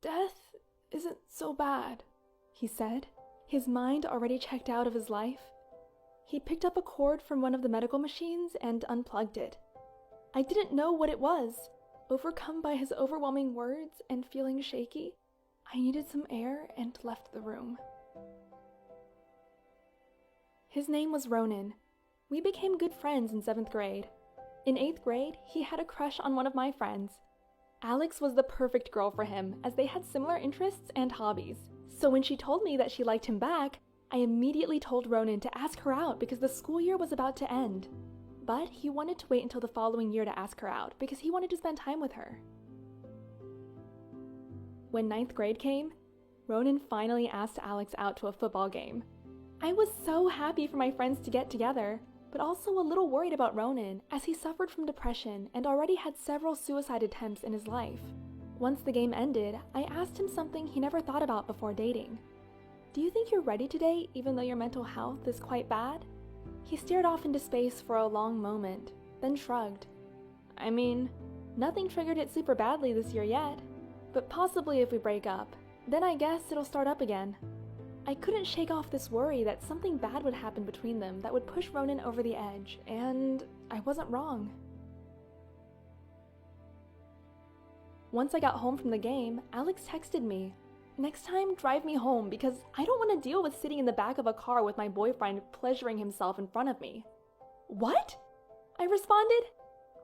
Death isn't so bad, he said, his mind already checked out of his life. He picked up a cord from one of the medical machines and unplugged it. I didn't know what it was. Overcome by his overwhelming words and feeling shaky, I needed some air and left the room. His name was Ronan. We became good friends in 7th grade. In 8th grade, he had a crush on one of my friends. Alex was the perfect girl for him, as they had similar interests and hobbies. So when she told me that she liked him back, I immediately told Ronan to ask her out because the school year was about to end. But he wanted to wait until the following year to ask her out because he wanted to spend time with her. When 9th grade came, Ronan finally asked Alex out to a football game. I was so happy for my friends to get together, but also a little worried about Ronan as he suffered from depression and already had several suicide attempts in his life. Once the game ended, I asked him something he never thought about before dating. Do you think you're ready to date even though your mental health is quite bad? He stared off into space for a long moment, then shrugged. I mean, nothing triggered it super badly this year yet, but possibly if we break up, then I guess it'll start up again. I couldn't shake off this worry that something bad would happen between them that would push Ronan over the edge, and I wasn't wrong. Once I got home from the game, Alex texted me, "Next time, drive me home because I don't want to deal with sitting in the back of a car with my boyfriend pleasuring himself in front of me." What? I responded.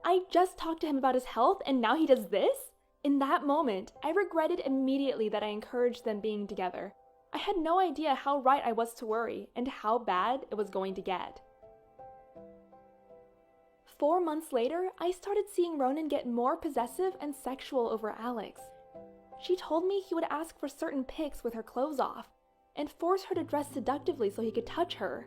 I just talked to him about his health and now he does this? In that moment, I regretted immediately that I encouraged them being together. I had no idea how right I was to worry and how bad it was going to get. 4 months later, I started seeing Ronan get more possessive and sexual over Alex. She told me he would ask for certain pics with her clothes off and force her to dress seductively so he could touch her.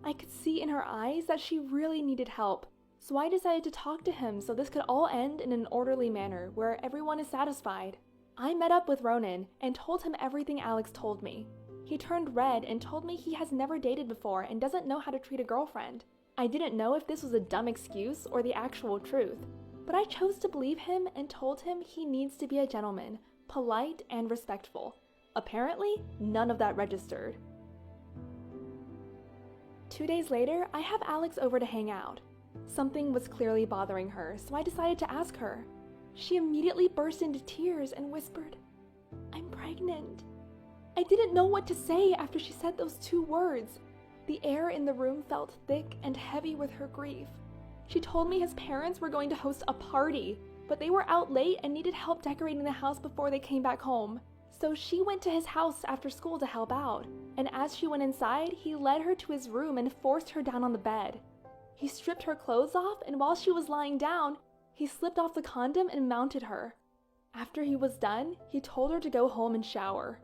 I could see in her eyes that she really needed help, so I decided to talk to him so this could all end in an orderly manner where everyone is satisfied. I met up with Ronan and told him everything Alex told me. He turned red and told me he has never dated before and doesn't know how to treat a girlfriend. I didn't know if this was a dumb excuse or the actual truth, but I chose to believe him and told him he needs to be a gentleman, polite and respectful. Apparently, none of that registered. 2 days later, I have Alex over to hang out. Something was clearly bothering her, so I decided to ask her. She immediately burst into tears and whispered, "I'm pregnant." I didn't know what to say after she said those 2 words. The air in the room felt thick and heavy with her grief. She told me his parents were going to host a party, but they were out late and needed help decorating the house before they came back home. So she went to his house after school to help out, and as she went inside, he led her to his room and forced her down on the bed. He stripped her clothes off, and while she was lying down, he slipped off the condom and mounted her. After he was done, he told her to go home and shower.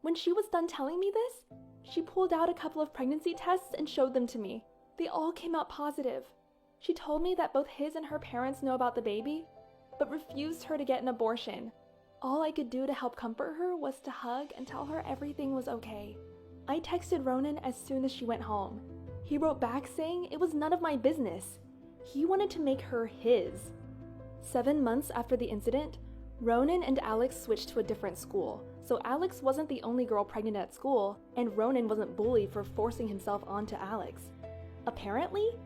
When she was done telling me this, she pulled out a couple of pregnancy tests and showed them to me. They all came out positive. She told me that both his and her parents know about the baby, but refused her to get an abortion. All I could do to help comfort her was to hug and tell her everything was okay. I texted Ronan as soon as she went home. He wrote back saying it was none of my business. He wanted to make her his. 7 months after the incident, Ronan and Alex switched to a different school, so Alex wasn't the only girl pregnant at school, and Ronan wasn't bullied for forcing himself onto Alex. Apparently,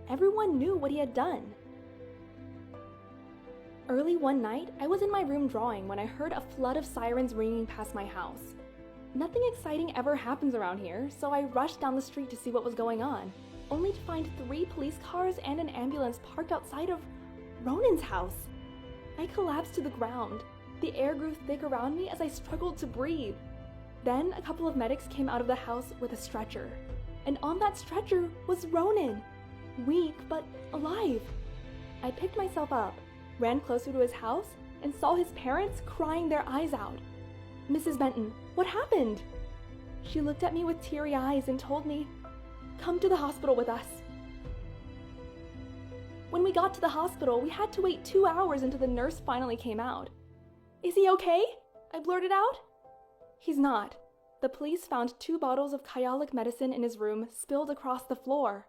everyone knew what he had done. Early one night, I was in my room drawing when I heard a flood of sirens ringing past my house. Nothing exciting ever happens around here, so I rushed down the street to see what was going on, only to find 3 police cars and an ambulance parked outside of Ronan's house. I collapsed to the ground. The air grew thick around me as I struggled to breathe. Then a couple of medics came out of the house with a stretcher, and on that stretcher was Ronan, weak but alive. I picked myself up, ran closer to his house, and saw his parents crying their eyes out. "Mrs. Benton, what happened?" She looked at me with teary eyes and told me, "Come to the hospital with us." When we got to the hospital, we had to wait 2 hours until the nurse finally came out. "Is he okay?" I blurted out. "He's not." The police found 2 bottles of Kyolic medicine in his room spilled across the floor.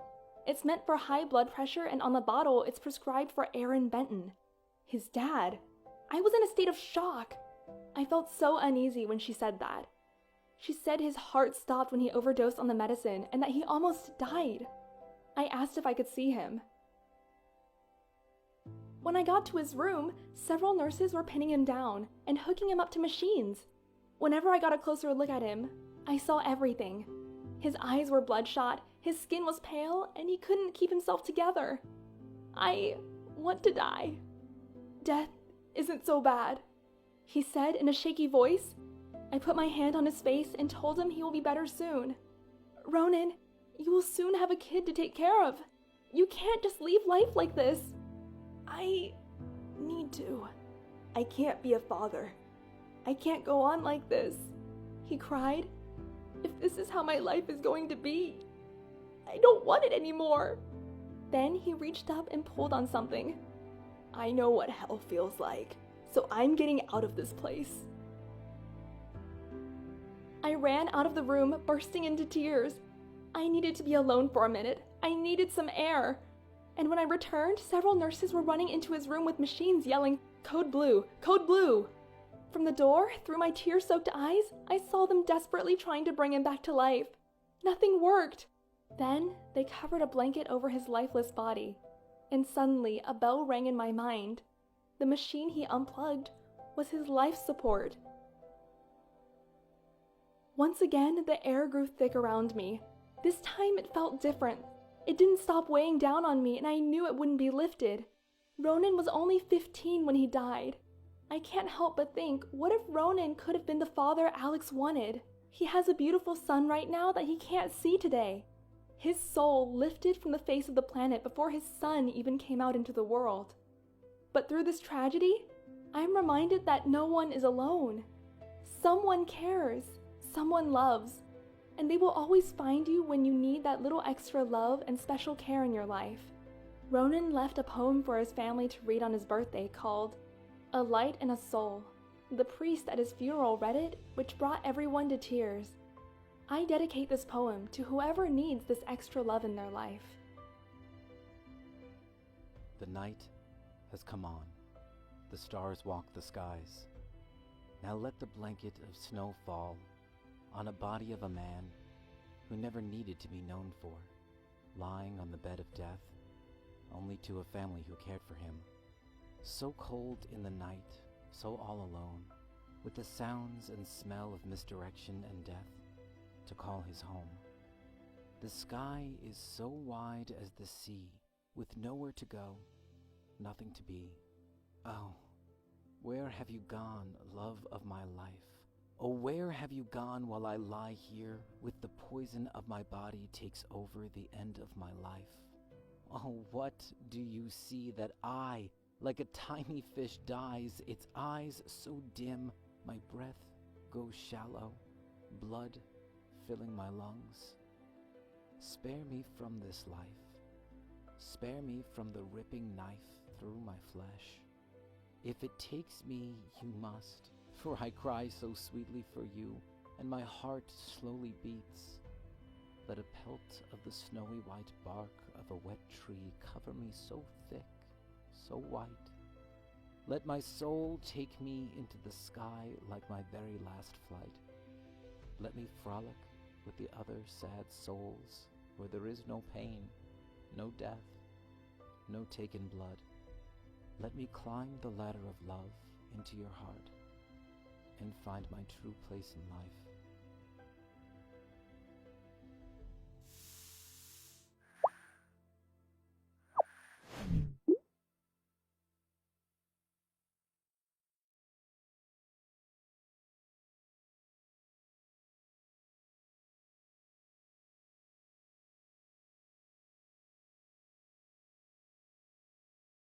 It's meant for high blood pressure, and on the bottle it's prescribed for Aaron Benton, his dad. I was in a state of shock. I felt so uneasy when she said that. She said his heart stopped when he overdosed on the medicine and that he almost died. I asked if I could see him. When I got to his room, several nurses were pinning him down and hooking him up to machines. Whenever I got a closer look at him, I saw everything. His eyes were bloodshot, his skin was pale, and he couldn't keep himself together. I want to die. Death isn't so bad, he said in a shaky voice. I put my hand on his face and told him he will be better soon. Ronan, you will soon have a kid to take care of. You can't just leave life like this. I need to. I can't be a father. I can't go on like this, he cried. If this is how my life is going to be, I don't want it anymore. Then he reached up and pulled on something. I know what hell feels like, so I'm getting out of this place. I ran out of the room, bursting into tears. I needed to be alone for a minute. I needed some air. And when I returned, several nurses were running into his room with machines yelling, "Code Blue! Code Blue!" From the door, through my tear-soaked eyes, I saw them desperately trying to bring him back to life. Nothing worked. Then they covered a blanket over his lifeless body. And suddenly, a bell rang in my mind. The machine he unplugged was his life support. Once again, the air grew thick around me. This time it felt different. It didn't stop weighing down on me, and I knew it wouldn't be lifted. Ronan was only 15 when he died. I can't help but think, what if Ronan could have been the father Alex wanted? He has a beautiful son right now that he can't see today. His soul lifted from the face of the planet before his son even came out into the world. But through this tragedy, I'm reminded that no one is alone. Someone cares, someone loves, and they will always find you when you need that little extra love and special care in your life. Ronan left a poem for his family to read on his birthday called "A Light and a Soul." The priest at his funeral read it, which brought everyone to tears. I dedicate this poem to whoever needs this extra love in their life. The night has come on. The stars walk the skies. Now let the blanket of snow fall on a body of a man who never needed to be known for, lying on the bed of death, only to a family who cared for him. So cold in the night, so all alone, with the sounds and smell of misdirection and death to call his home. The sky is so wide as the sea, with nowhere to go, nothing to be. Oh, where have you gone, love of my life? Oh, where have you gone while I lie here with the poison of my body takes over the end of my life? Oh, what do you see that I, like a tiny fish, dies, its eyes so dim, my breath goes shallow, blood filling my lungs? Spare me from this life. Spare me from the ripping knife through my flesh. If it takes me, you must, for I cry so sweetly for you, and my heart slowly beats. Let a pelt of the snowy white bark of a wet tree cover me so thick, so white. Let my soul take me into the sky like my very last flight. Let me frolic with the other sad souls where there is no pain, no death, no taken blood. Let me climb the ladder of love into your heart and find my true place in life.